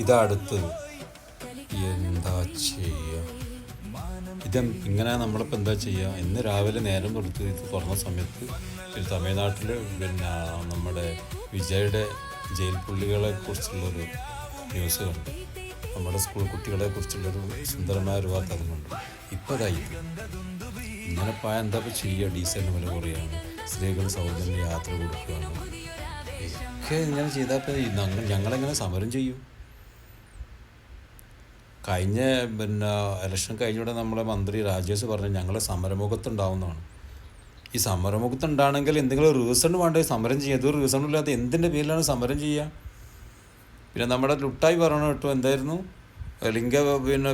ഇതാ അടുത്തത്. എന്താ ചെയ്യുക? ഇങ്ങനെ നമ്മളിപ്പോൾ എന്താ ചെയ്യുക? ഇന്ന് രാവിലെ നേരം കൊടുത്ത് ഇത് തുറന്ന സമയത്ത് തമിഴ്നാട്ടിൽ പിന്നെ നമ്മുടെ വിജയുടെ ജയിൽ പുള്ളികളെ കുറിച്ചുള്ളൊരു ന്യൂസ് കണ്ടു. നമ്മുടെ സ്കൂൾ കുട്ടികളെ കുറിച്ചുള്ളൊരു സുന്ദരമായ ഒരു വാർത്ത അതുകൊണ്ട് ഇപ്പോൾ അതായി ഇങ്ങനെ പോയാൽ എന്താ ഇപ്പോൾ ചെയ്യുക? ഡീസലിന് വില കുറയാണ്, സ്ത്രീകൾ സൗജന്യ യാത്ര കൊടുക്കുകയാണ്. ഒക്കെ ഇങ്ങനെ ചെയ്താൽ ഇപ്പോൾ ഞങ്ങളെങ്ങനെ സമരം ചെയ്യും? കഴിഞ്ഞ ഇലക്ഷൻ കഴിഞ്ഞൂടെ നമ്മളെ മന്ത്രി രാജേഷ് പറഞ്ഞു ഞങ്ങളെ സമരമുഖത്തുണ്ടാവുന്നതാണ്. ഈ സമരമുഖത്തുണ്ടാണെങ്കിൽ എന്തെങ്കിലും റീസൺ വേണ്ടേ സമരം ചെയ്യുക? ഇതൊരു റീസണില്ലാതെ എന്തിൻ്റെ പേരിലാണ് സമരം ചെയ്യുക? പിന്നെ നമ്മുടെ ലുട്ടായി പറഞ്ഞു കേട്ടോ, എന്തായിരുന്നു, ലിംഗ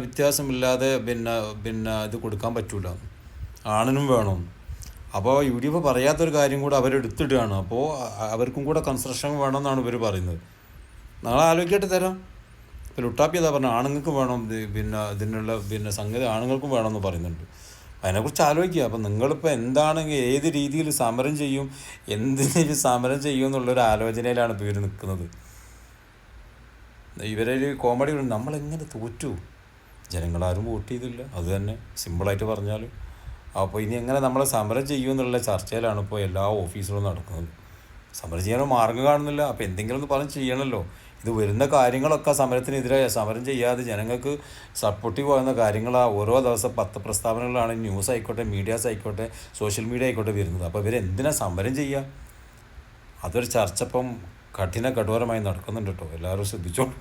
വ്യത്യാസമില്ലാതെ ഇത് കൊടുക്കാൻ പറ്റൂല, ആണിനും വേണം. അപ്പോൾ UDF പറയാത്തൊരു കാര്യം കൂടെ അവരെടുത്തിടുകയാണ്. അപ്പോൾ അവർക്കും കൂടെ കൺസ്ട്രക്ഷൻ വേണമെന്നാണ് ഇവർ പറയുന്നത്. നാളെ ആലോചിക്കട്ടെ തരാം. ഇപ്പോൾ ലുട്ടാപ്പി അതാ പറഞ്ഞു ആണുങ്ങൾക്ക് വേണം, ഇതിനുള്ള സംഗതി ആണുങ്ങൾക്കും വേണമെന്ന് പറയുന്നുണ്ട്. അതിനെക്കുറിച്ച് ആലോചിക്കുക. അപ്പം നിങ്ങളിപ്പോൾ എന്താണെങ്കിൽ ഏത് രീതിയിൽ സമരം ചെയ്യും, എന്തിന് സമരം ചെയ്യും എന്നുള്ളൊരു ആലോചനയിലാണ് ഇപ്പോൾ ഇവർ നിൽക്കുന്നത്. ഇവരൊരു കോമഡി നമ്മളെങ്ങനെ തോറ്റു? ജനങ്ങളാരും വോട്ട് ചെയ്തില്ല, അത് തന്നെ സിമ്പിളായിട്ട് പറഞ്ഞാൽ. അപ്പോൾ ഇനി എങ്ങനെ നമ്മൾ സമരം ചെയ്യുമെന്നുള്ള ചർച്ചയിലാണ് ഇപ്പോൾ എല്ലാ ഓഫീസുകളും നടക്കുന്നത്. സമരം ചെയ്യാനോ മാർഗ്ഗം കാണുന്നില്ല. അപ്പോൾ എന്തെങ്കിലും ഒന്ന് പറഞ്ഞ് ചെയ്യണമല്ലോ. ഇത് വരുന്ന കാര്യങ്ങളൊക്കെ സമരത്തിനെതിരെ സമരം ചെയ്യാതെ ജനങ്ങൾക്ക് സപ്പോർട്ടീവ് ആകുന്ന കാര്യങ്ങളാണ് ഓരോ ദിവസം പത്രപ്രസ്താവനകളാണ്, ന്യൂസ് ആയിക്കോട്ടെ, മീഡിയാസ് ആയിക്കോട്ടെ, സോഷ്യൽ മീഡിയ ആയിക്കോട്ടെ വരുന്നത്. അപ്പോൾ ഇവരെന്തിനാ സമരം ചെയ്യുക? അതൊരു ചർച്ച ഇപ്പം കഠോരമായി നടക്കുന്നുണ്ട് കേട്ടോ. എല്ലാവരും ശ്രദ്ധിച്ചോളൂ.